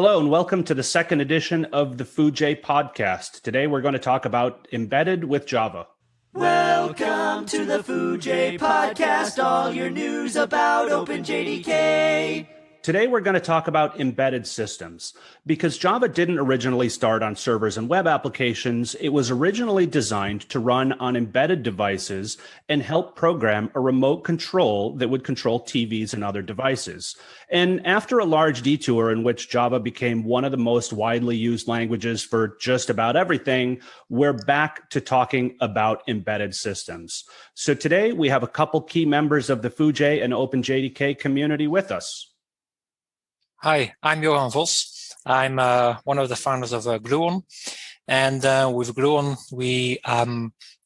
Hello and welcome to the second edition of the Foojay Podcast. Today we're going to talk about embedded with Java. Welcome to the Foojay Podcast, all your news about OpenJDK. Today we're going to talk about embedded systems. Because Java didn't originally start on servers and web applications, it was originally designed to run on embedded devices and help program a remote control that would control TVs and other devices. And after a large detour in which Java became one of the most widely used languages for just about everything, we're back to talking about embedded systems. So today we have a couple key members of the Foojay and OpenJDK community with us. Hi, I'm Johan Vos. I'm one of the founders of Gluon. And with Gluon, we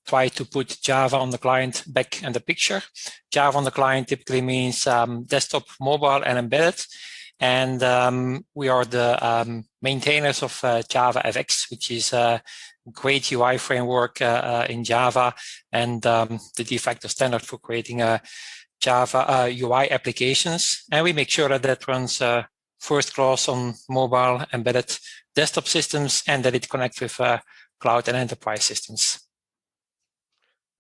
try to put Java on the client back in the picture. Java on the client typically means desktop, mobile, and embedded. And we are the maintainers of JavaFX, which is a great UI framework in Java and the de facto standard for creating Java UI applications. And we make sure that that runs first class on mobile embedded desktop systems and that it connects with cloud and enterprise systems.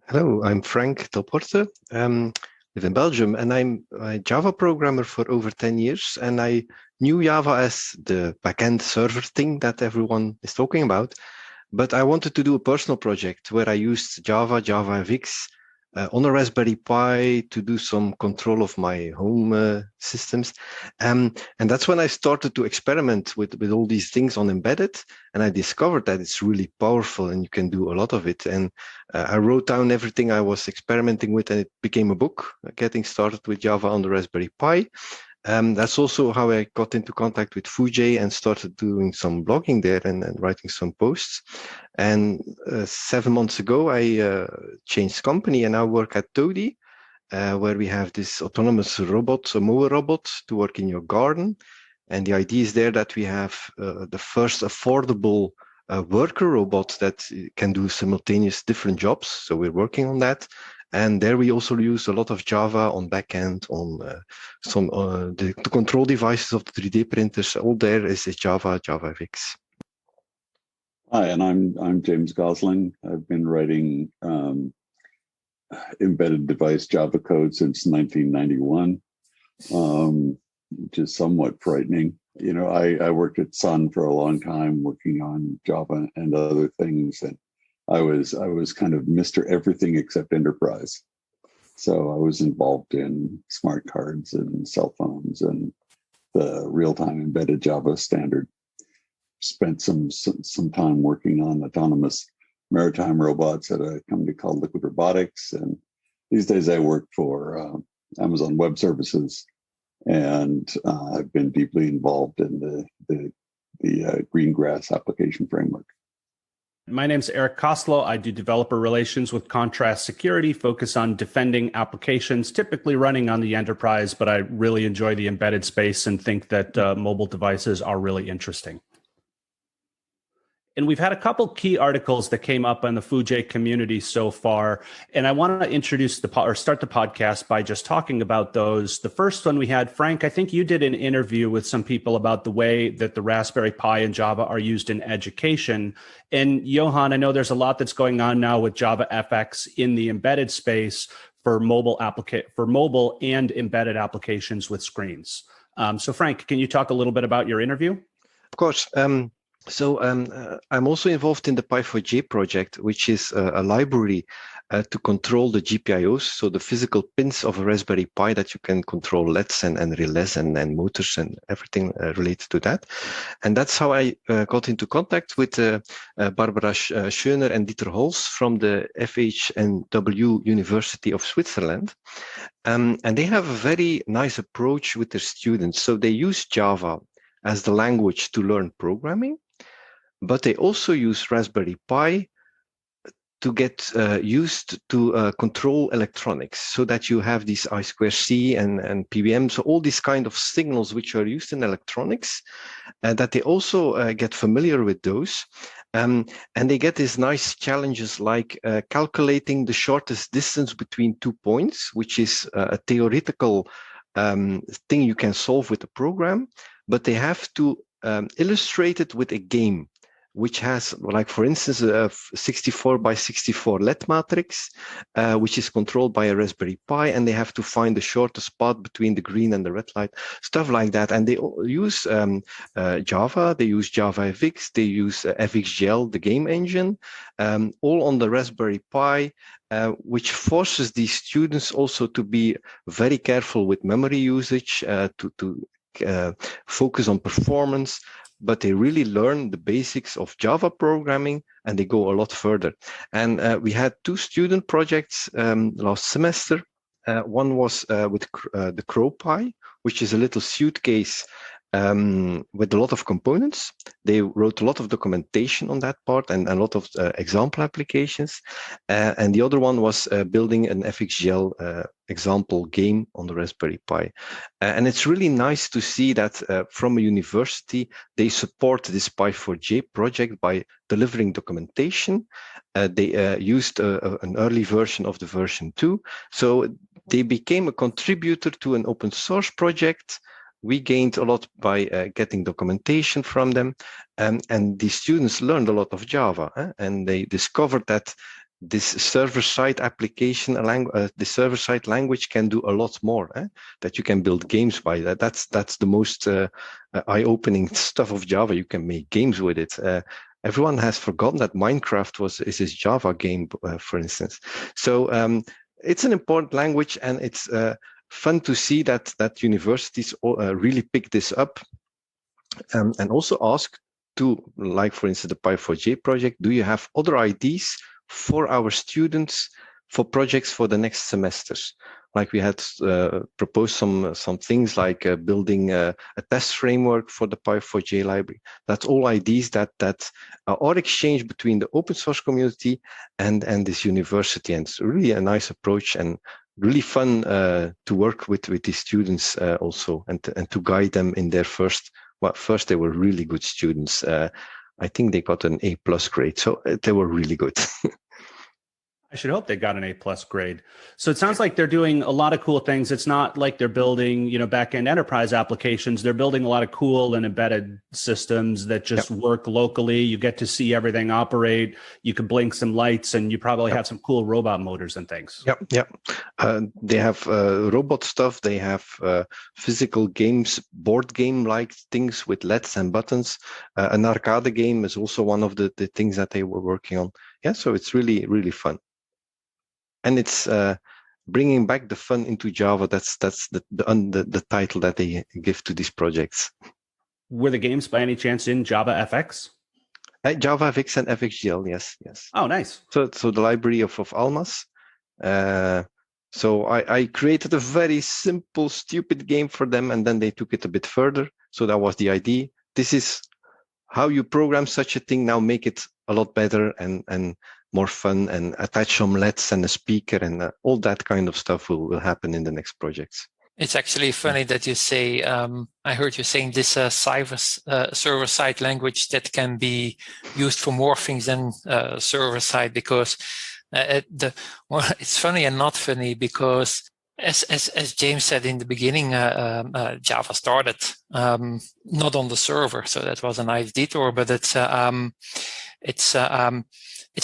Hello, I'm Frank Delporte. Live in Belgium, and I'm a Java programmer for over 10 years. And I knew Java as the backend server thing that everyone is talking about. But I wanted to do a personal project where I used JavaFX, on a Raspberry Pi to do some control of my home systems. And that's when I started to experiment with all these things on embedded. And I discovered that it's really powerful and you can do a lot of it. And I wrote down everything I was experimenting with and it became a book, Getting Started with Java on the Raspberry Pi. That's also how I got into contact with Foojay and started doing some blogging there and writing some posts. And 7 months ago, I changed company and now work at Toadi, where we have this autonomous robot, a mower robot, to work in your garden. And the idea is there that we have the first affordable worker robot that can do simultaneous different jobs. So we're working on that. And there we also use a lot of Java on backend, on the control devices of the 3D printers. All there is JavaFX. Hi, and I'm James Gosling. I've been writing embedded device Java code since 1991, which is somewhat frightening. You know, I worked at Sun for a long time, working on Java and other things, and I was kind of Mr. Everything except enterprise. So I was involved in smart cards and cell phones and the real-time embedded Java standard. Spent some time working on autonomous maritime robots at a company called Liquid Robotics. And these days I work for Amazon Web Services. And I've been deeply involved in the GreenGrass application framework. My name's Erik Costlow. I do developer relations with Contrast Security, focus on defending applications, typically running on the enterprise, but I really enjoy the embedded space and think that mobile devices are really interesting. And we've had a couple key articles that came up on the Foojay community so far. And I want to introduce start the podcast by just talking about those. The first one we had, Frank, I think you did an interview with some people about the way that the Raspberry Pi and Java are used in education. And Johan, I know there's a lot that's going on now with JavaFX in the embedded space for mobile and embedded applications with screens. So Frank, can you talk a little bit about your interview? Of course. So I'm also involved in the Pi4J project, which is a library to control the GPIOs, so the physical pins of a Raspberry Pi that you can control LEDs and relays and motors and everything related to that. And that's how I got into contact with Barbara Schöner and Dieter Holz from the FHNW University of Switzerland. And they have a very nice approach with their students. So they use Java as the language to learn programming, but they also use Raspberry Pi to get used to control electronics, so that you have these I2C and PWM, so all these kind of signals which are used in electronics, that they also get familiar with those. And they get these nice challenges like calculating the shortest distance between 2 points, which is a theoretical thing you can solve with a program, but they have to illustrate it with a game, which has, like, for instance, a 64 by 64 LED matrix, which is controlled by a Raspberry Pi, and they have to find the shortest path between the green and the red light, stuff like that. And they use Java, they use JavaFX, they use FXGL, the game engine, all on the Raspberry Pi, which forces these students also to be very careful with memory usage, to focus on performance. But they really learn the basics of Java programming, and they go a lot further. And we had 2 student projects last semester. One was with the CrowPi, which is a little suitcase with a lot of components. They wrote a lot of documentation on that part and a lot of example applications. And the other one was building an FXGL example game on the Raspberry Pi. And it's really nice to see that from a university, they support this Pi4J project by delivering documentation. They used an early version of the version 2. So they became a contributor to an open source project. We gained a lot by getting documentation from them, and the students learned a lot of Java, and they discovered that this server-side application, the server-side language can do a lot more, that you can build games by that. That's the most eye-opening stuff of Java. You can make games with it. Everyone has forgotten that Minecraft is a Java game, for instance. So it's an important language, and it's fun to see that universities really pick this up, and also ask to, like, for instance, the Pi4J project, do you have other ideas for our students for projects for the next semesters? Like, we had proposed some things like building a test framework for the Pi4J library. That's all ideas that are exchanged between the open source community and this university. And it's really a nice approach, and really fun to work with these students also, and to guide them in their first they were really good students. I think they got an A+ grade, so they were really good. I should hope they got an A+ grade. So it sounds like they're doing a lot of cool things. It's not like they're building, back-end enterprise applications. They're building a lot of cool and embedded systems that just work locally. You get to see everything operate. You can blink some lights, and you probably have some cool robot motors and things. They have robot stuff. They have physical games, board game-like things with LEDs and buttons. An arcade game is also one of the things that they were working on. Yeah, so it's really, really fun. And it's bringing back the fun into Java. That's the title that they give to these projects. Were the games by any chance in JavaFX? JavaFX and FXGL, yes. Oh, nice. So the library of Almas. So I created a very simple, stupid game for them, and then they took it a bit further. So that was the idea. This is how you program such a thing. Now make it a lot better and more fun, and attach some LEDs and a speaker, and all that kind of stuff will happen in the next projects. It's actually funny that you say, I heard you saying this server-side language that can be used for more things than server-side, because it's funny and not funny, because as James said in the beginning, Java started not on the server, so that was a nice detour, but it's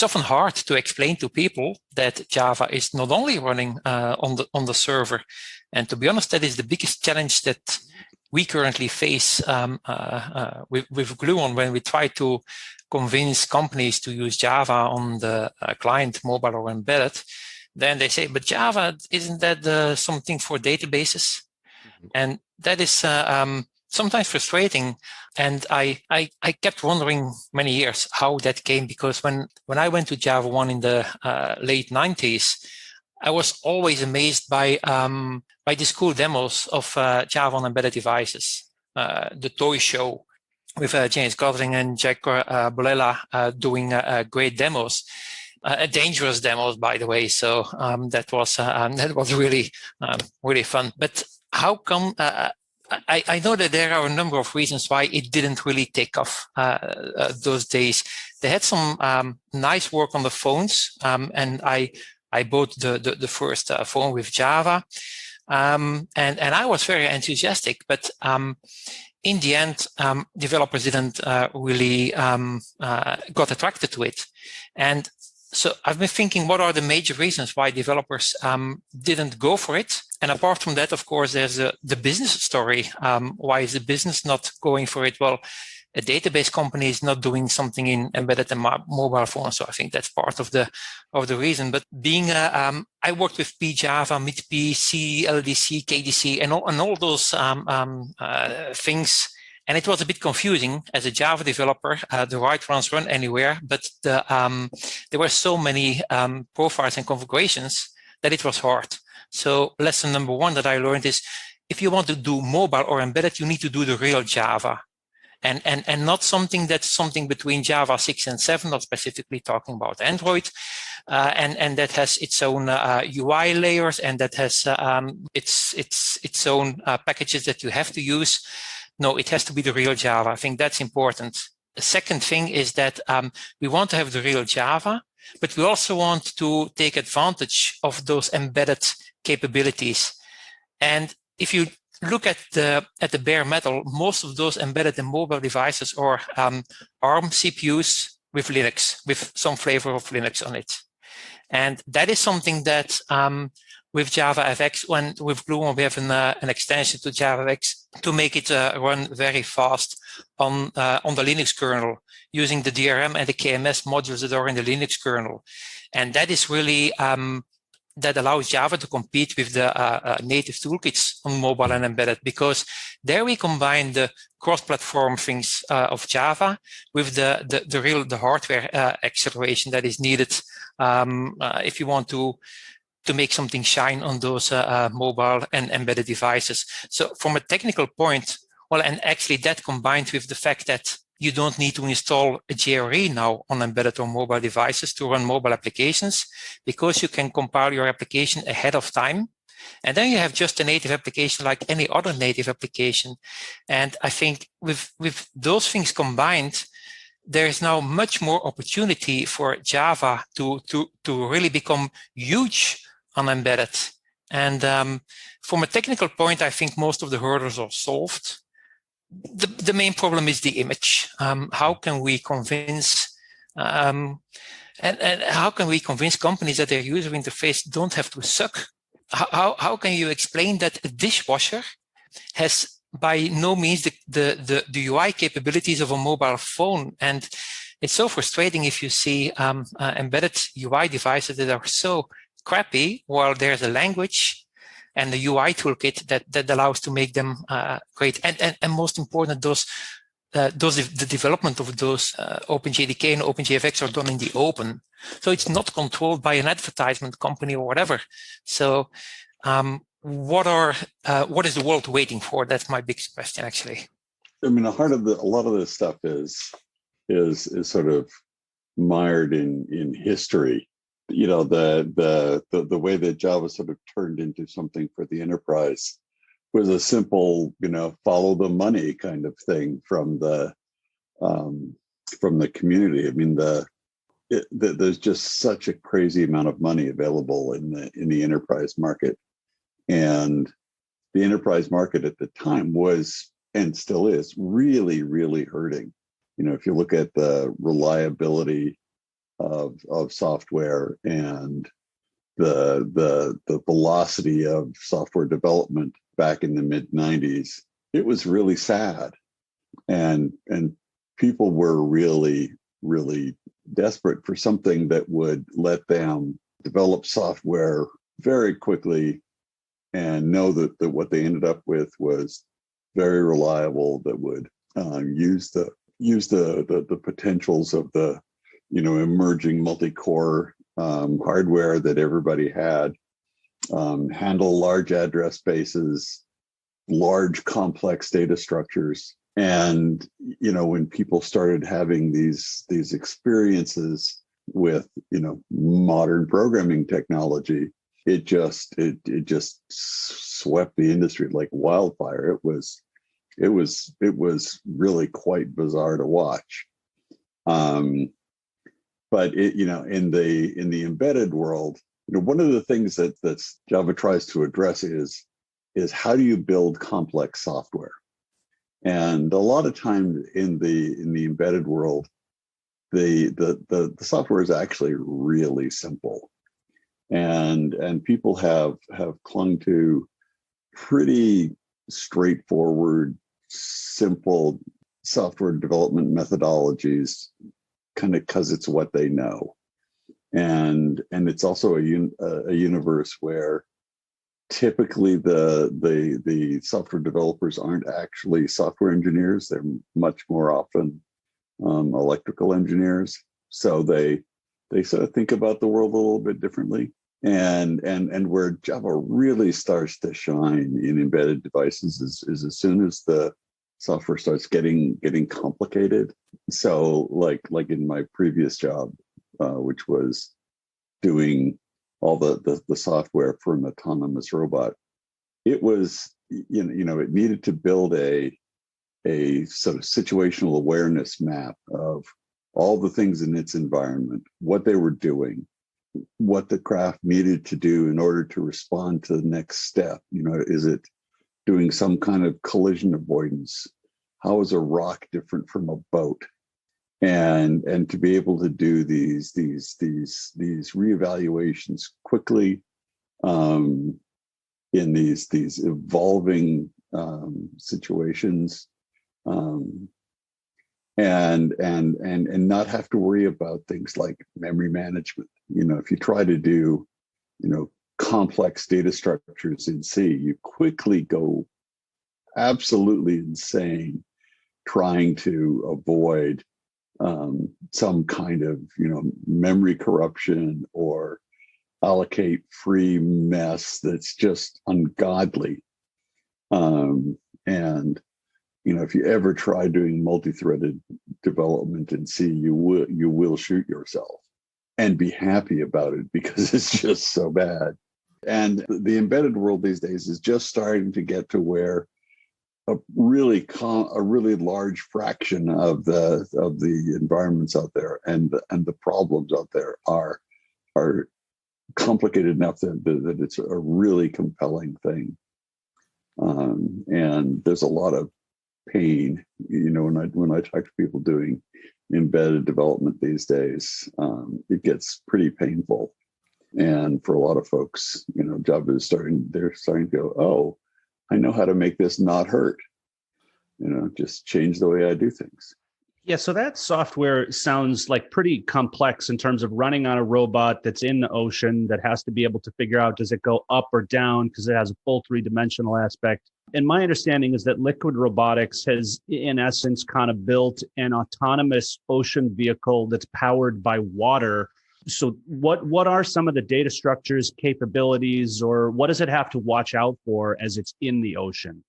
often hard to explain to people that Java is not only running on the server. And to be honest, that is the biggest challenge that we currently face with Gluon, when we try to convince companies to use Java on the client, mobile or embedded. Then they say, but Java, isn't that something for databases? Mm-hmm. And that is sometimes frustrating. And I kept wondering many years how that came, because when I went to Java 1 in the late 90s, I was always amazed by these cool demos of Java on embedded devices. The toy show with James Gosling and Jack Bolella doing great demos. Dangerous demos, by the way. So that was really really fun. But how come? I know that there are a number of reasons why it didn't really take off those days. They had some nice work on the phones, and I bought the first phone with Java, and I was very enthusiastic. But in the end, developers didn't really got attracted to it. And so I've been thinking, what are the major reasons why developers didn't go for it? And apart from that, of course, there's the business story. Why is the business not going for it? Well, a database company is not doing something in embedded and mobile phones. So I think that's part of the reason. But being, I worked with PJava, MITP, C, LDC, KDC, and all those things. And it was a bit confusing as a Java developer. The right runs run anywhere, but there were so many profiles and configurations that it was hard. So lesson number one that I learned is, if you want to do mobile or embedded, you need to do the real Java. And not something that's something between Java 6 and 7, not specifically talking about Android, and that has its own UI layers, and that has its own packages that you have to use. No, it has to be the real Java. I think that's important. The second thing is that we want to have the real Java, but we also want to take advantage of those embedded capabilities. And if you look at the bare metal, most of those embedded and mobile devices are ARM CPUs with Linux, with some flavor of Linux on it. And that is something that with JavaFX, with Gluon, we have an extension to JavaFX to make it run very fast on the Linux kernel, using the DRM and the KMS modules that are in the Linux kernel. And that is really that allows Java to compete with the native toolkits on mobile and embedded, because there we combine the cross-platform things of Java with the hardware acceleration that is needed if you want to make something shine on those mobile and embedded devices. So from a technical point, well, and actually that combined with the fact that you don't need to install a JRE now on embedded or mobile devices to run mobile applications, because you can compile your application ahead of time. And then you have just a native application like any other native application. And I think with those things combined, there is now much more opportunity for Java to really become huge on embedded. And from a technical point, I think most of the hurdles are solved. The main problem is the image. How can we convince and how can we convince companies that their user interface don't have to suck? How can you explain that a dishwasher has by no means the UI capabilities of a mobile phone? And it's so frustrating if you see embedded UI devices that are so crappy, while there's a language and the UI toolkit that allows to make them great. And most important, the development of those OpenJDK and OpenJFX are done in the open. So it's not controlled by an advertisement company or whatever. So what is the world waiting for? That's my big question, actually. I mean, a lot of this stuff is sort of mired in history. You know, the way that Java sort of turned into something for the enterprise was a simple, follow the money kind of thing from the community. I mean, there's just such a crazy amount of money available in the enterprise market, and the enterprise market at the time was, and still is, really, really hurting. If you look at the reliability of software and the velocity of software development back in the mid 90s, it was really sad, and people were really, really desperate for something that would let them develop software very quickly and know that what they ended up with was very reliable, that would use the potentials of the emerging multi-core hardware that everybody had, handle large address spaces, large complex data structures. And, when people started having these experiences with, modern programming technology, it just swept the industry like wildfire. It was really quite bizarre to watch. But in the embedded world, one of the things that Java tries to address is how do you build complex software? And a lot of times in the embedded world, the software is actually really simple, and people have clung to pretty straightforward, simple software development methodologies, kind of because it's what they know, and it's also a universe where typically the software developers aren't actually software engineers. They're much more often electrical engineers. So they sort of think about the world a little bit differently. And where Java really starts to shine in embedded devices is as soon as the software starts getting complicated. So like in my previous job, which was doing all the software for an autonomous robot, it was, you know, it needed to build a sort of situational awareness map of all the things in its environment, what they were doing, what the craft needed to do in order to respond to the next step. You know, is it doing some kind of collision avoidance? How is a rock different from a boat? And to be able to do these reevaluations quickly in these evolving situations, and not have to worry about things like memory management. You know, if you try to do, you know, complex data structures in C, you quickly go absolutely insane trying to avoid some kind of, you know, memory corruption or allocate free mess that's just ungodly. And you know, if you ever try doing multi-threaded development in C, you will shoot yourself and be happy about it because it's just so bad. And the embedded world these days is just starting to get to where a really large fraction of the environments out there and the problems out there are complicated enough that it's a really compelling thing. And there's a lot of pain, you know, when I talk to people doing embedded development these days, it gets pretty painful. And for a lot of folks, you know, Java is they're starting to go, oh, I know how to make this not hurt. You know, just change the way I do things. Yeah, so that software sounds like pretty complex in terms of running on a robot that's in the ocean that has to be able to figure out, does it go up or down, because it has a full three-dimensional aspect. And my understanding is that Liquid Robotics has, in essence, kind of built an autonomous ocean vehicle that's powered by water. So what are some of the data structures, capabilities, or what does it have to watch out for as it's in the ocean?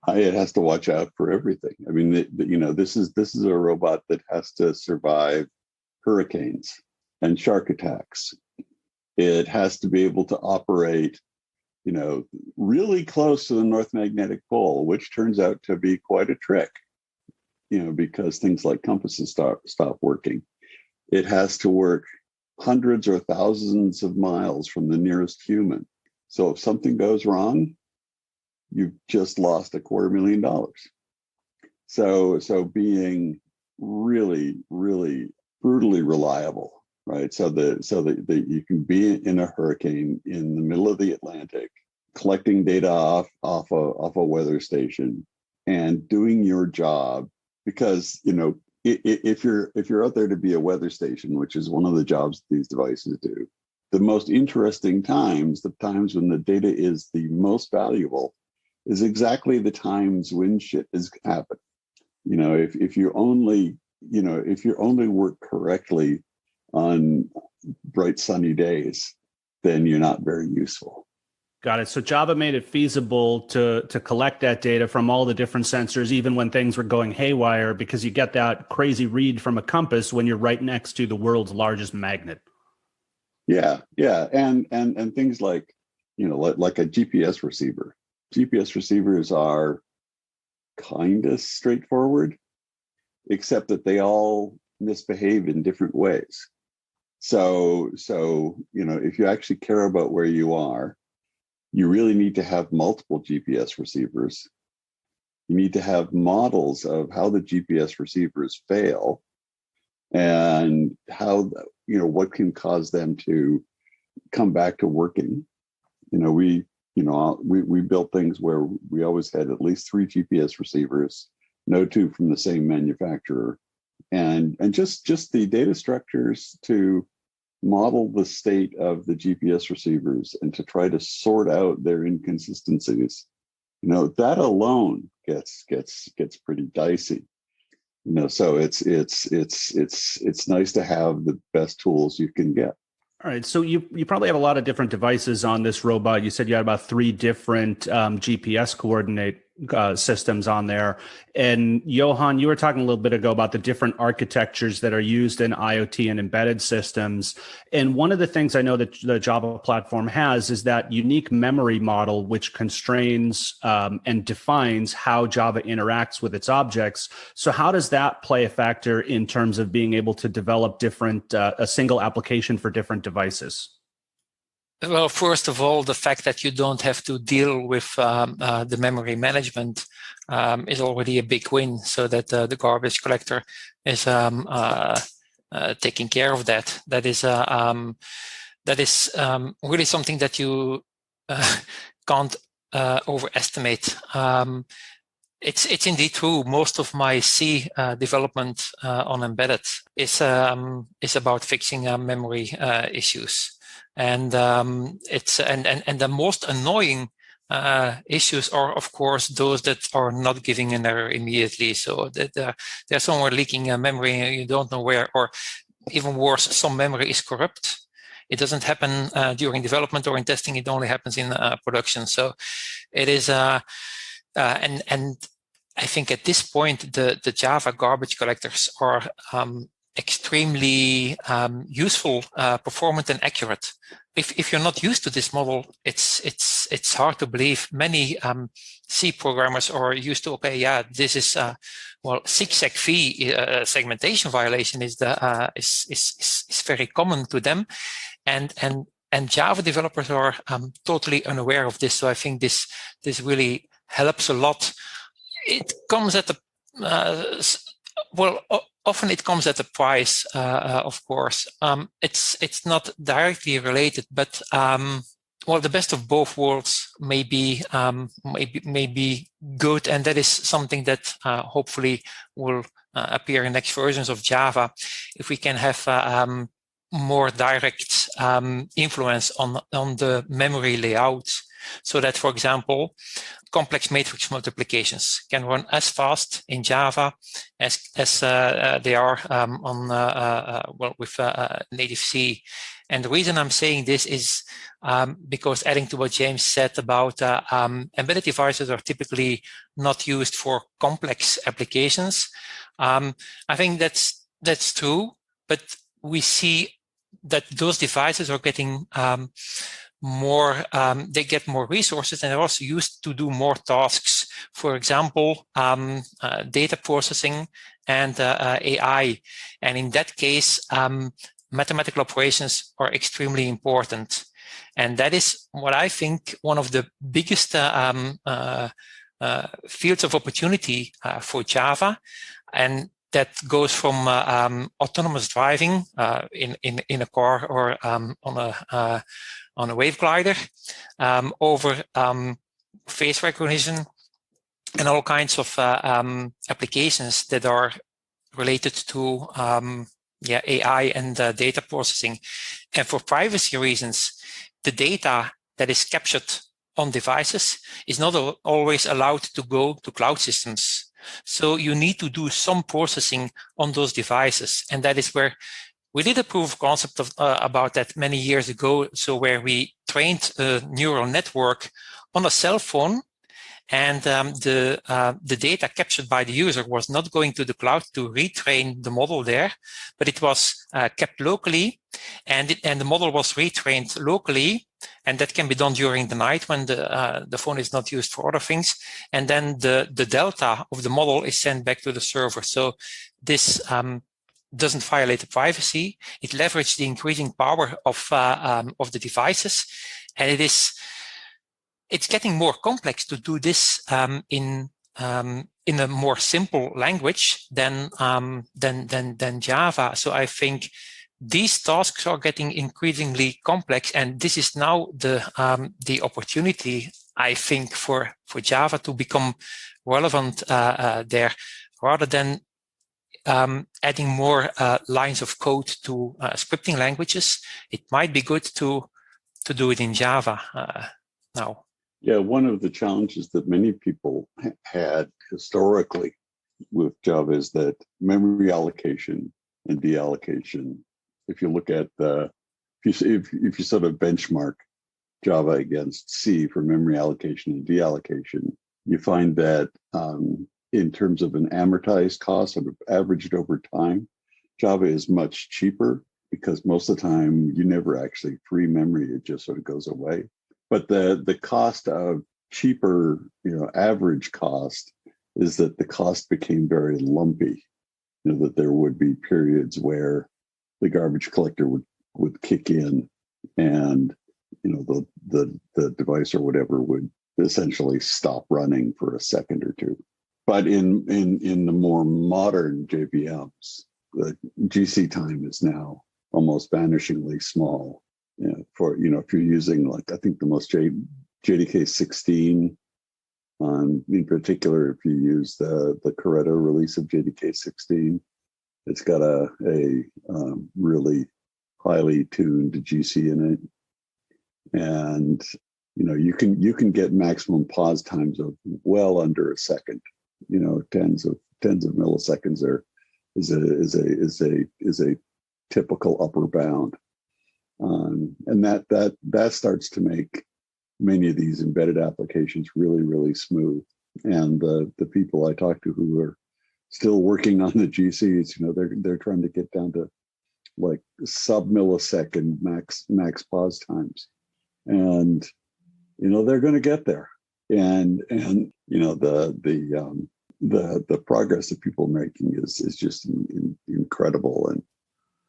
It has to watch out for everything. I mean, you know, this is a robot that has to survive hurricanes and shark attacks. It has to be able to operate, you know, really close to the North Magnetic Pole, which turns out to be quite a trick, you know, because things like compasses stop working. It has to work hundreds or thousands of miles from the nearest human. So if something goes wrong, you've just lost $250,000. So being really, really brutally reliable, right? So that you can be in a hurricane in the middle of the Atlantic, collecting data off a weather station, and doing your job. Because, you know, if you're out there to be a weather station, which is one of the jobs these devices do, the most interesting times, the times when the data is the most valuable, is exactly the times when shit is happening. You know, if you only work correctly on bright sunny days, then you're not very useful. Got it. So Java made it feasible to collect that data from all the different sensors, even when things were going haywire, because you get that crazy read from a compass when you're right next to the world's largest magnet. Yeah. And things like, you know, like a GPS receiver. GPS receivers are kind of straightforward, except that they all misbehave in different ways. So, you know, if you actually care about where you are, you really need to have multiple GPS receivers. You need to have models of how the GPS receivers fail and how, what can cause them to come back to working. We built things where we always had at least 3 GPS receivers, no 2 from the same manufacturer, and just the data structures to model the state of the GPS receivers and to try to sort out their inconsistencies. That alone gets pretty dicey. So it's nice to have the best tools you can get. All right. So you probably have a lot of different devices on this robot. You said you had about 3 different GPS coordinate systems on there. And Johan, you were talking a little bit ago about the different architectures that are used in IoT and embedded systems. And one of the things I know that the Java platform has is that unique memory model, which constrains and defines how Java interacts with its objects. So how does that play a factor in terms of being able to develop different, a single application for different devices? Well, first of all, the fact that you don't have to deal with the memory management is already a big win, so that the garbage collector is taking care of that. That is really something that you can't overestimate. It's indeed true. Most of my C development on embedded is about fixing memory issues. And the most annoying issues are, of course, those that are not giving an error immediately. So that there's somewhere leaking memory and you don't know where, or even worse, some memory is corrupt. It doesn't happen during development or in testing. It only happens in production. So it is, and I think at this point the Java garbage collectors are extremely useful, performant, and accurate. If you're not used to this model, it's hard to believe. Many C programmers are used to, this is 6sec-v segmentation violation is very common to them, and Java developers are totally unaware of this. So I think this really helps a lot. It comes at often it comes at a price, of course. It's not directly related, but the best of both worlds may be good, and that is something that hopefully will appear in next versions of Java. If we can have more direct influence on the memory layout, so that, for example, complex matrix multiplications can run as fast in Java as they are with native C. And the reason I'm saying this is because, adding to what James said about embedded devices are typically not used for complex applications. I think that's true, but we see that those devices are getting they get more resources, and they're also used to do more tasks. For example, data processing and AI. And in that case, mathematical operations are extremely important. And that is what I think one of the biggest fields of opportunity for Java. And that goes from autonomous driving in a car or on a wave glider, over face recognition and all kinds of applications that are related to AI and data processing. And for privacy reasons, the data that is captured on devices is not always allowed to go to cloud systems. So you need to do some processing on those devices. And that is where we did a proof of concept about that many years ago. So where we trained a neural network on a cell phone, and the data captured by the user was not going to the cloud to retrain the model there, but it was kept locally, and the model was retrained locally, and that can be done during the night when the phone is not used for other things, and then the delta of the model is sent back to the server. So this doesn't violate the privacy. It leverages the increasing power of the devices, and it's getting more complex to do this in in a more simple language than Java. So I think these tasks are getting increasingly complex, and this is now the opportunity, I think, for Java to become relevant there, rather than adding more lines of code to scripting languages. It might be good to do it in Java now. Yeah, one of the challenges that many people had historically with Java is that memory allocation and deallocation. If you look at if you sort of benchmark Java against C for memory allocation and deallocation, you find that in terms of an amortized cost and averaged over time, Java is much cheaper because most of the time you never actually free memory; it just sort of goes away. But the cost of cheaper, average cost is that the cost became very lumpy. That there would be periods where the garbage collector would kick in, and the device or whatever would essentially stop running for a second or two. But in the more modern JVMs, the GC time is now almost vanishingly small. If you're using, like, I think the most JDK 16, in particular, if you use the Corretto release of JDK 16, it's got a really highly tuned GC in it, and you can get maximum pause times of well under a second. Tens of milliseconds is a typical upper bound, and that starts to make many of these embedded applications really, really smooth. And the people I talk to who are still working on the GCs, they're trying to get down to like sub-millisecond max pause times, and they're going to get there. And the progress that people are making is just incredible.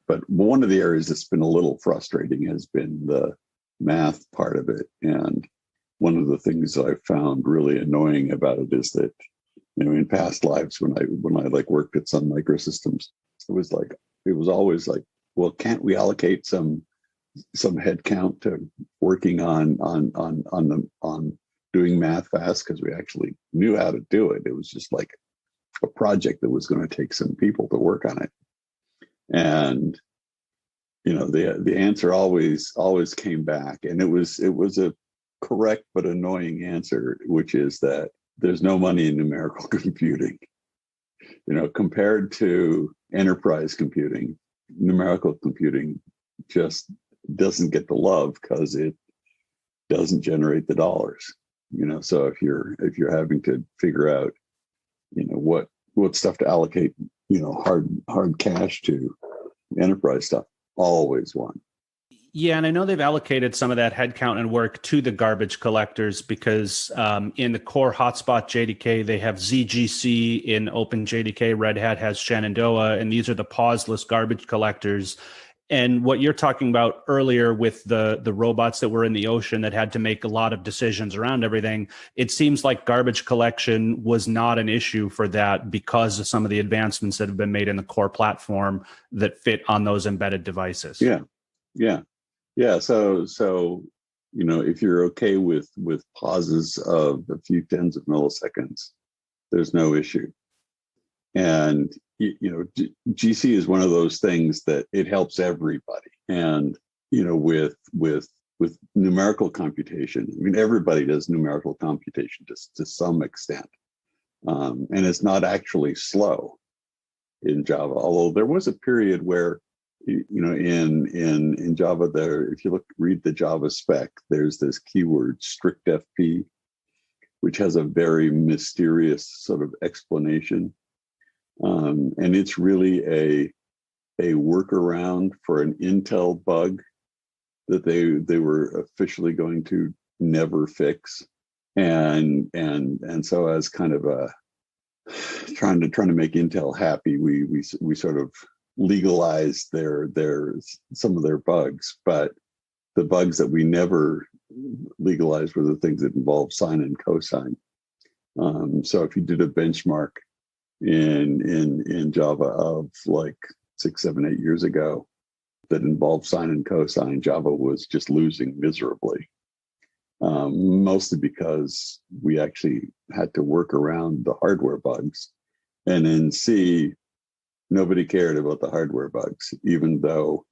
But one of the areas that's been a little frustrating has been the math part of it. And one of the things I found really annoying about it is that, in past lives when I like worked at Sun Microsystems, it was always like, well, can't we allocate some headcount to working on doing math fast, because we actually knew how to do it. It was just like a project that was going to take some people to work on it. And the answer always came back, and it was a correct but annoying answer, which is that there's no money in numerical computing. Compared to enterprise computing, numerical computing just doesn't get the love because it doesn't generate the dollars. So if you're having to figure out, what stuff to allocate, hard cash to, enterprise stuff always won. Yeah, and I know they've allocated some of that headcount and work to the garbage collectors because in the core hotspot JDK, they have ZGC. In OpenJDK, Red Hat has Shenandoah, and these are the pauseless garbage collectors. And what you're talking about earlier with the robots that were in the ocean that had to make a lot of decisions around everything, it seems like garbage collection was not an issue for that because of some of the advancements that have been made in the core platform that fit on those embedded devices. Yeah. So if you're okay with pauses of a few tens of milliseconds, there's no issue. And GC is one of those things that it helps everybody. And with numerical computation, everybody does numerical computation to some extent, and it's not actually slow in Java. Although there was a period where in Java, if you read the Java spec, there's this keyword strict FP, which has a very mysterious sort of explanation. And it's really a workaround for an Intel bug that they were officially going to never fix, and so as kind of a trying to make Intel happy, we sort of legalized some of their bugs, but the bugs that we never legalized were the things that involved sine and cosine. So if you did a benchmark in Java of like 6, 7, 8 years ago that involved sine and cosine, Java was just losing miserably. Mostly because we actually had to work around the hardware bugs. And in C, nobody cared about the hardware bugs, even though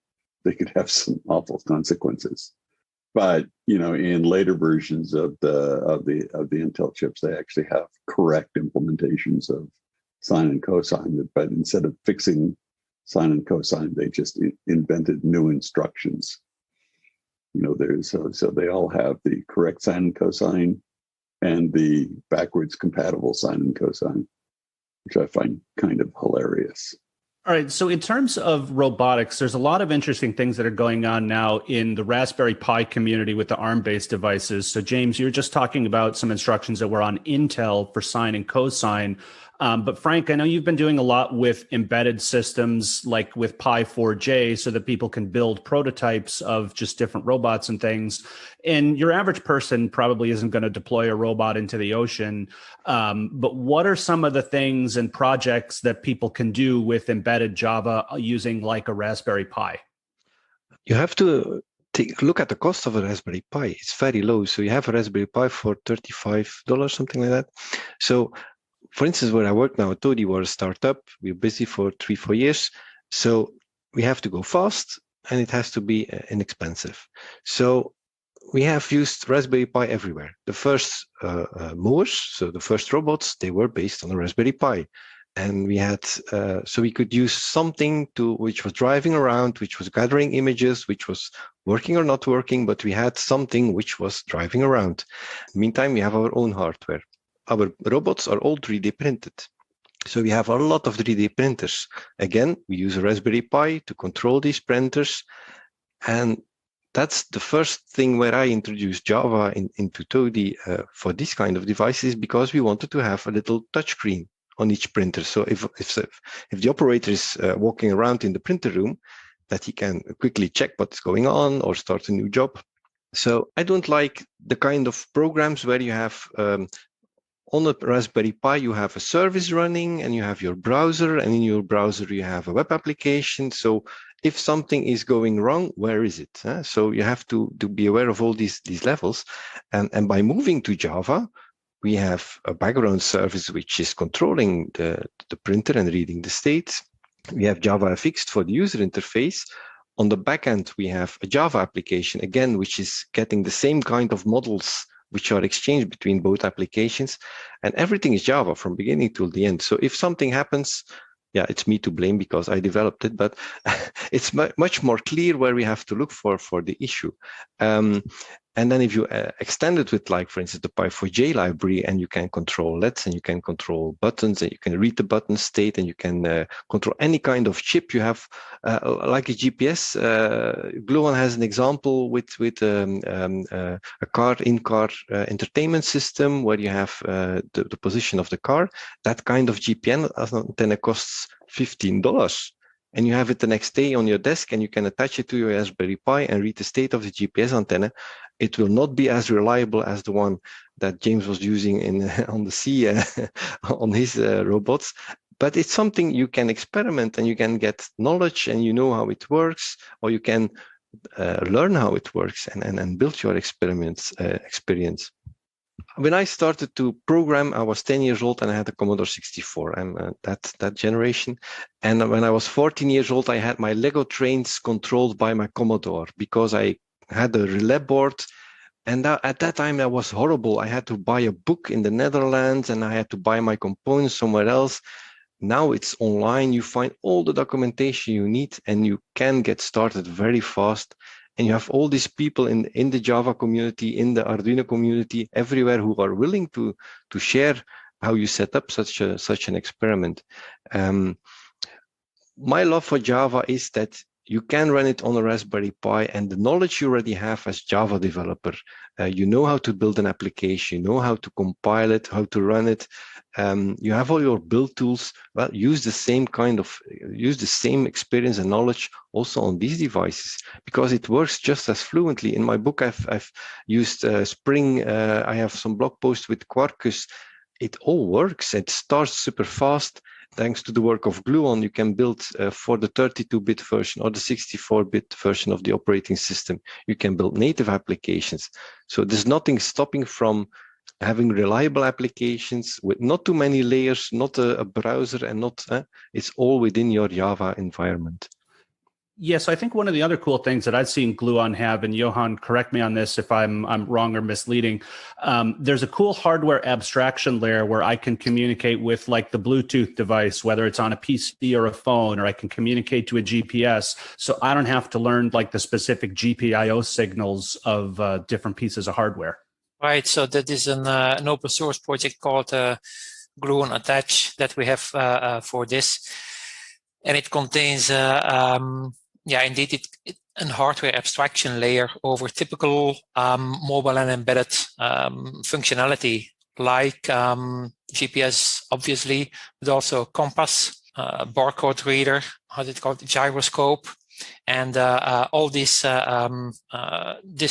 they could have some awful consequences. But in later versions of the Intel chips, they actually have correct implementations of sine and cosine. But instead of fixing sine and cosine, they just invented new instructions. So they all have the correct sine and cosine and the backwards compatible sine and cosine, which I find kind of hilarious. All right. So in terms of robotics, there's a lot of interesting things that are going on now in the Raspberry Pi community with the ARM-based devices. So James, you were just talking about some instructions that were on Intel for sine and cosine. But Frank, I know you've been doing a lot with embedded systems like with Pi4J so that people can build prototypes of just different robots and things. And your average person probably isn't going to deploy a robot into the ocean. But what are some of the things and projects that people can do with embedded Java using like a Raspberry Pi? You have to take a look at the cost of a Raspberry Pi. It's very low. So you have a Raspberry Pi for $35, something like that. So for instance, where I work now, Toadi was a startup. We're busy for 3-4 years. So we have to go fast and it has to be inexpensive. So we have used Raspberry Pi everywhere. The first mowers, so the first robots, they were based on a Raspberry Pi. And we had, so we could use something which was driving around, which was gathering images, which was working or not working, but we had something which was driving around. Meantime, we have our own hardware. Our robots are all 3D printed. So we have a lot of 3D printers. Again, we use a Raspberry Pi to control these printers. And that's the first thing where I introduced Java into Toadi for this kind of devices, because we wanted to have a little touchscreen on each printer. So if the operator is walking around in the printer room, that he can quickly check what's going on or start a new job. So I don't like the kind of programs where you have on a Raspberry Pi, you have a service running and you have your browser, and in your browser, you have a web application. So if something is going wrong, where is it? So you have to be aware of all these levels. And by moving to Java, we have a background service which is controlling the printer and reading the state. We have JavaFX for the user interface. On the backend, we have a Java application, again, which is getting the same kind of models which are exchanged between both applications, and everything is Java from beginning till the end. So if something happens, yeah, it's me to blame because I developed it, but it's much more clear where we have to look for the issue. And then if you extend it with, like, for instance, the Pi4J library, and you can control LEDs and you can control buttons and you can read the button state and you can control any kind of chip you have, like a GPS. Gluon has an example with a car in-car entertainment system where you have the position of the car. That kind of GPS antenna costs $15. And you have it the next day on your desk, and you can attach it to your Raspberry Pi and read the state of the GPS antenna. It will not be as reliable as the one that James was using on the sea on his robots, but it's something you can experiment and you can get knowledge and you know how it works, or you can learn how it works and build your experience. When I started to program, I was 10 years old and I had a Commodore 64. I'm that generation. And when I was 14 years old, I had my Lego trains controlled by my Commodore because I had a relay board. And at that time, that was horrible. I had to buy a book in the Netherlands and I had to buy my components somewhere else. Now it's online. You find all the documentation you need and you can get started very fast. And you have all these people in the Java community, in the Arduino community, everywhere, who are willing to share how you set up such an experiment. My love for Java is that you can run it on a Raspberry Pi, and the knowledge you already have as Java developer, you know how to build an application, you know how to compile it, how to run it. You have all your build tools. Well, use the same experience and knowledge also on these devices, because it works just as fluently. In my book, I've used Spring. I have some blog posts with Quarkus. it all works. It starts super fast. Thanks to the work of Gluon, you can build for the 32-bit version or the 64-bit version of the operating system. You can build native applications. So there's nothing stopping from having reliable applications with not too many layers, not a browser, and not it's all within your Java environment. Yes, I think one of the other cool things that I've seen Gluon have, and Johan, correct me on this if I'm wrong or misleading, there's a cool hardware abstraction layer where I can communicate with like the Bluetooth device, whether it's on a PC or a phone, or I can communicate to a GPS. So I don't have to learn like the specific GPIO signals of different pieces of hardware. Right. So that is an open source project called Gluon Attach that we have for this. And it contains indeed, a hardware abstraction layer over typical mobile and embedded functionality like GPS, obviously, but also compass, barcode reader, how's it called, gyroscope, and all this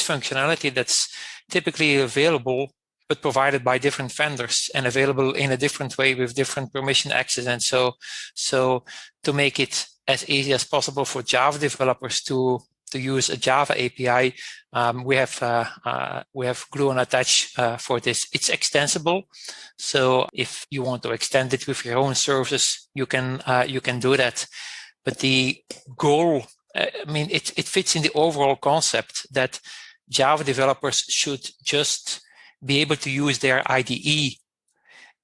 functionality that's typically available but provided by different vendors and available in a different way with different permission access. And so to make it as easy as possible for Java developers to use a Java API, we have Gluon Attach for this. It's extensible, so if you want to extend it with your own services, you can do that. But the goal, it fits in the overall concept that Java developers should just be able to use their IDE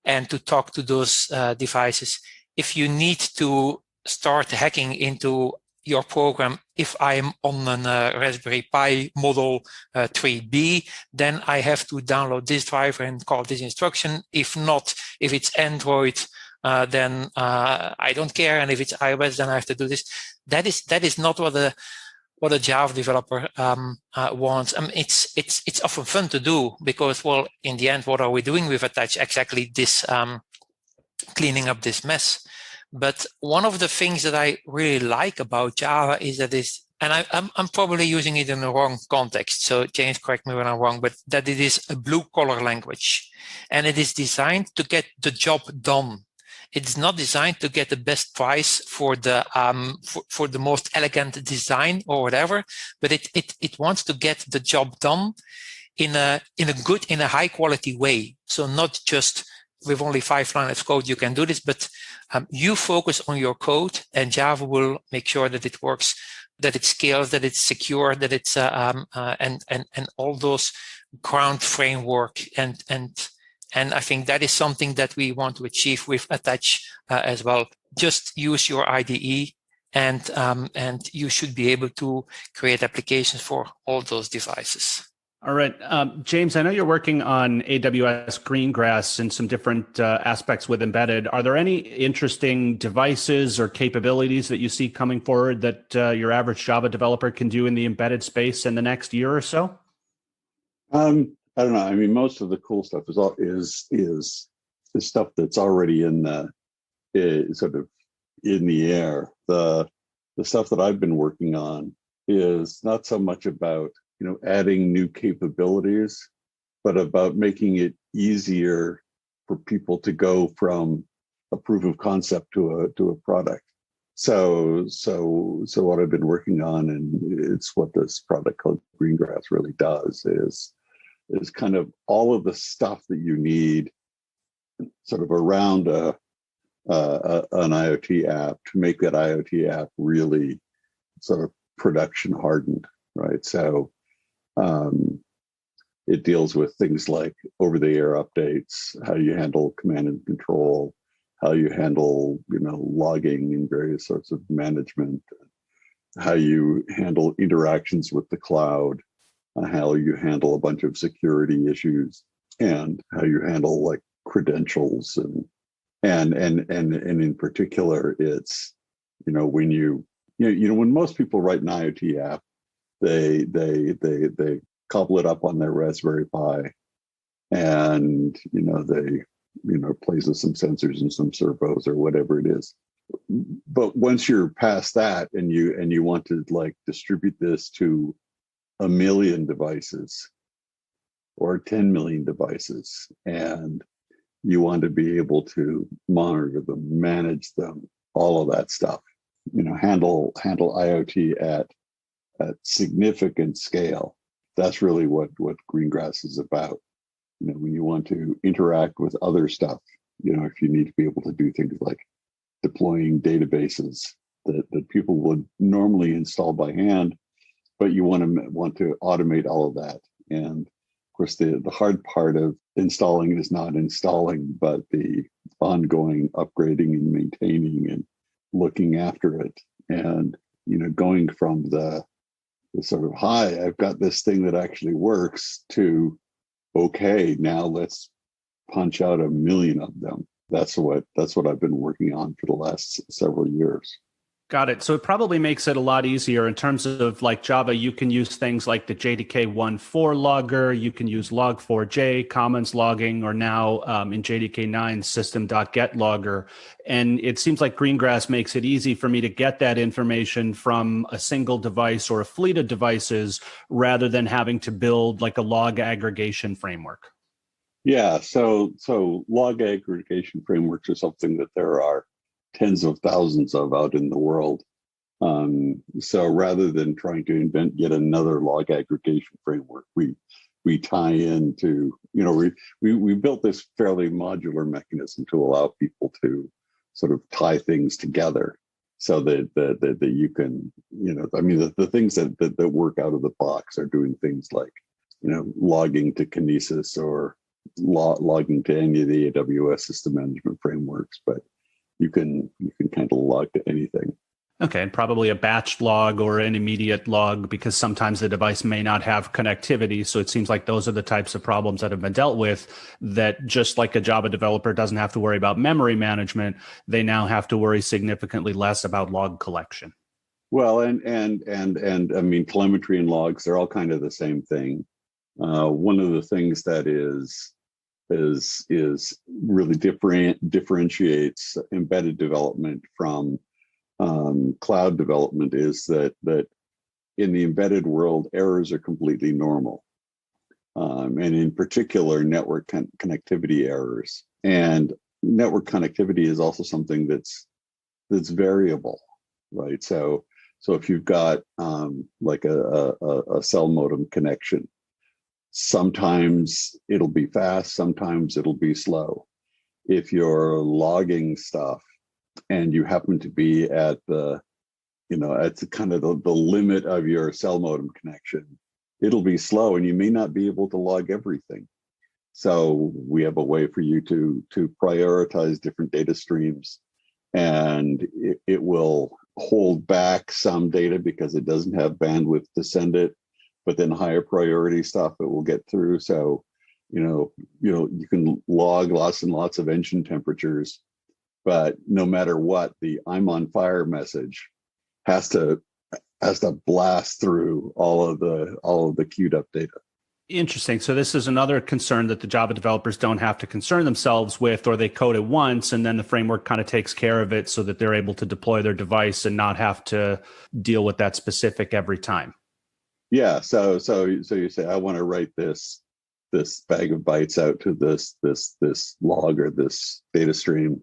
and to talk to those devices. If you need to start hacking into your program, if I'm on a Raspberry Pi Model 3B, then I have to download this driver and call this instruction. If not, if it's Android, then I don't care. And if it's iOS, then I have to do this. That is not what a Java developer wants. It's often fun to do because, well, in the end, what are we doing with Attach? Exactly this, cleaning up this mess. But one of the things that I really like about Java is that and I'm probably using it in the wrong context, so James, correct me when I'm wrong, but that it is a blue-collar language, and it is designed to get the job done. It's not designed to get the best price for the for the most elegant design or whatever, but it wants to get the job done in a high quality way. So not just with only 5 lines of code you can do this, but you focus on your code, and Java will make sure that it works, that it scales, that it's secure, that it's and all those ground framework and I think that is something that we want to achieve with Attach as well. Just use your IDE, and you should be able to create applications for all those devices. All right. James, I know you're working on AWS GreenGrass and some different aspects with embedded. Are there any interesting devices or capabilities that you see coming forward that your average Java developer can do in the embedded space in the next year or so? I don't know. I mean, most of the cool stuff is stuff that's already in the sort of in the air. The stuff that I've been working on is not so much about adding new capabilities, but about making it easier for people to go from a proof of concept to a product. So what I've been working on, and it's what this product called GreenGrass really does, is kind of all of the stuff that you need sort of around an IoT app to make that IoT app really sort of production hardened, right? So it deals with things like over-the-air updates, how you handle command and control, how you handle, logging and various sorts of management, how you handle interactions with the cloud, how you handle a bunch of security issues, and how you handle like credentials and in particular, it's when most people write an IoT app, they cobble it up on their Raspberry Pi, and they plays with some sensors and some servos or whatever it is. But once you're past that and you want to like distribute this to 1 million devices or 10 million devices, and You want to be able to monitor them, manage them, all of that stuff. Handle IoT at significant scale. That's really what GreenGrass is about. When you want to interact with other stuff, if you need to be able to do things like deploying databases that people would normally install by hand, but you want to automate all of that. And of course, the hard part of installing is not installing, but the ongoing upgrading and maintaining and looking after it. And, going from the sort of, hi, I've got this thing that actually works, to, okay, now let's punch out 1 million of them. That's what I've been working on for the last several years. Got it. So it probably makes it a lot easier in terms of like Java. You can use things like the JDK 1.4 logger. You can use log4j, commons logging, or now in JDK 9 system.get logger. And it seems like GreenGrass makes it easy for me to get that information from a single device or a fleet of devices rather than having to build like a log aggregation framework. Yeah. So log aggregation frameworks are something that there are tens of thousands of out in the world. So rather than trying to invent yet another log aggregation framework, we tie into, we built this fairly modular mechanism to allow people to sort of tie things together so that you can, the things that work out of the box are doing things like, logging to Kinesis or logging to any of the AWS system management frameworks, but you can kind of log to anything. Okay, and probably a batched log or an immediate log, because sometimes the device may not have connectivity. So it seems like those are the types of problems that have been dealt with, that just like a Java developer doesn't have to worry about memory management, they now have to worry significantly less about log collection. Well, and I mean, telemetry and logs, they're all kind of the same thing. One of the things that is really differentiates embedded development from cloud development is that in the embedded world, errors are completely normal, and in particular, network connectivity errors. And network connectivity is also something that's variable, right? So if you've got like a cell modem connection, sometimes it'll be fast, sometimes it'll be slow. If you're logging stuff and you happen to be at the kind of the limit of your cell modem connection, it'll be slow and you may not be able to log everything. So we have a way for you to prioritize different data streams, and it will hold back some data because it doesn't have bandwidth to send it, but then higher priority stuff it will get through. So, you can log lots and lots of engine temperatures, but no matter what, the "I'm on fire" message has to blast through all of the queued up data. Interesting. So this is another concern that the Java developers don't have to concern themselves with, or they code it once and then the framework kind of takes care of it so that they're able to deploy their device and not have to deal with that specific every time. Yeah. So you say, I want to write this bag of bytes out to this log or this data stream,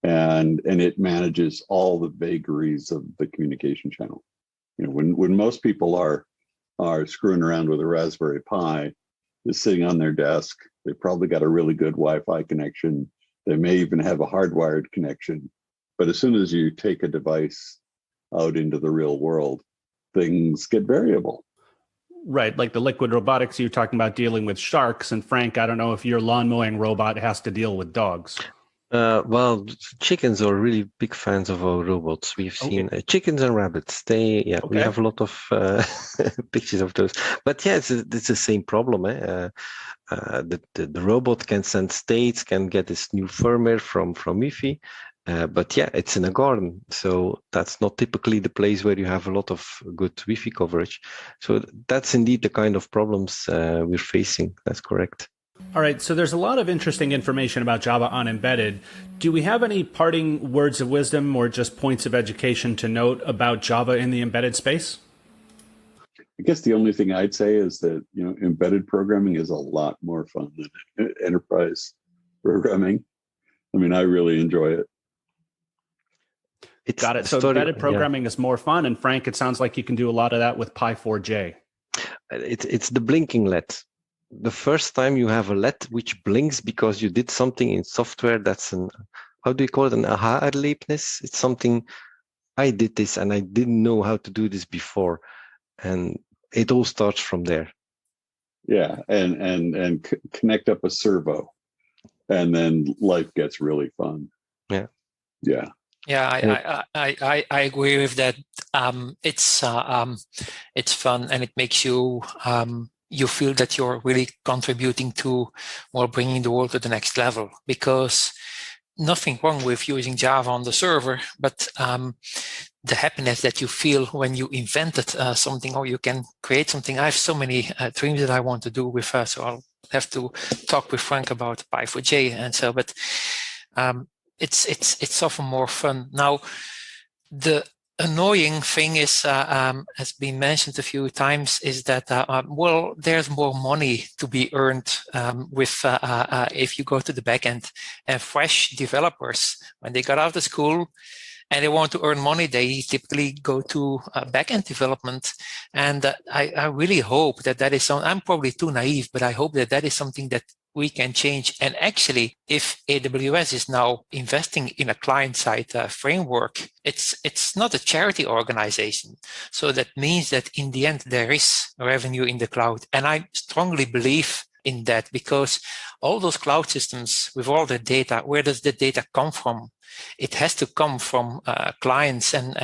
and it manages all the vagaries of the communication channel. When most people are screwing around with a Raspberry Pi, is sitting on their desk, they probably got a really good Wi-Fi connection. They may even have a hardwired connection. But as soon as you take a device out into the real world, things get variable. Right. Like the Liquid Robotics, you're talking about dealing with sharks. And Frank, I don't know if your lawn-mowing robot has to deal with dogs. Well, chickens are really big fans of our robots. We've seen chickens and rabbits. We have a lot of pictures of those. But yeah, it's the same problem. The robot can send states, can get this new firmware from Wi-Fi. But yeah, it's in a garden. So that's not typically the place where you have a lot of good Wi-Fi coverage. So that's indeed the kind of problems we're facing. That's correct. All right, so there's a lot of interesting information about Java on embedded. Do we have any parting words of wisdom or just points of education to note about Java in the embedded space? I guess the only thing I'd say is that embedded programming is a lot more fun than enterprise programming. I mean, I really enjoy it. Got it. So embedded programming is more fun. And Frank, it sounds like you can do a lot of that with Pi4j. It's the blinking LED. The first time you have a LED which blinks because you did something in software, that's how do you call it? An aha-erlebnis. It's something, I did this and I didn't know how to do this before. And it all starts from there. Yeah, and connect up a servo, and then life gets really fun. Yeah. Yeah, I agree with that. It's fun, and it makes you you feel that you're really contributing to bringing the world to the next level. Because nothing wrong with using Java on the server, but the happiness that you feel when you invented something or you can create something. I have so many dreams that I want to do with so I'll have to talk with Frank about Pi4j and so. But it's often more fun. Now, the annoying thing is, has been mentioned a few times, is that there's more money to be earned with if you go to the backend. And fresh developers, when they got out of school and they want to earn money, they typically go to backend development. And I really hope that is something. I'm probably too naive, but I hope that is something that we can change. And actually, if AWS is now investing in a client-side framework, it's not a charity organization. So that means that in the end, there is revenue in the cloud. And I strongly believe in that, because all those cloud systems with all the data, where does the data come from? It has to come from clients and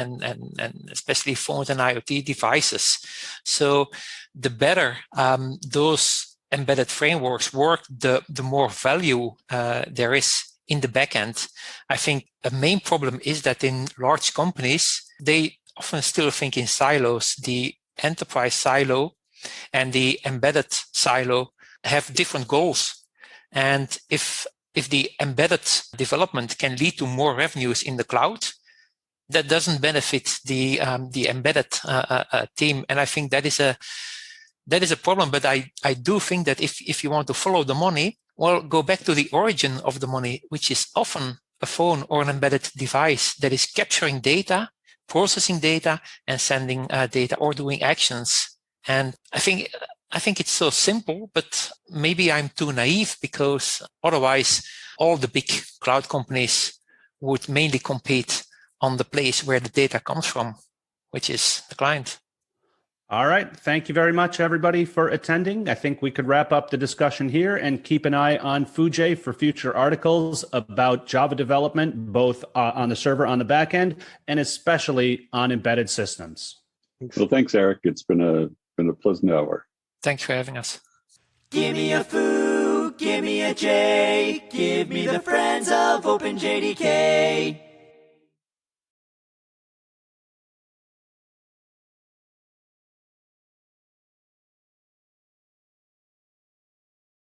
especially phones and IoT devices. So the better those embedded frameworks work, the more value there is in the backend. I think a main problem is that in large companies, they often still think in silos. The enterprise silo and the embedded silo have different goals. And if the embedded development can lead to more revenues in the cloud, that doesn't benefit the embedded team. And I think that is a problem. But I do think that if you want to follow the money, go back to the origin of the money, which is often a phone or an embedded device that is capturing data, processing data, and sending data or doing actions. And I think it's so simple, but maybe I'm too naive, because otherwise all the big cloud companies would mainly compete on the place where the data comes from, which is the client. All right. Thank you very much, everybody, for attending. I think we could wrap up the discussion here and keep an eye on Foojay for future articles about Java development, both on the server, on the back end, and especially on embedded systems. Well, thanks, Erik. It's been a pleasant hour. Thanks for having us. Give me a Foo, give me a J, give me the friends of OpenJDK.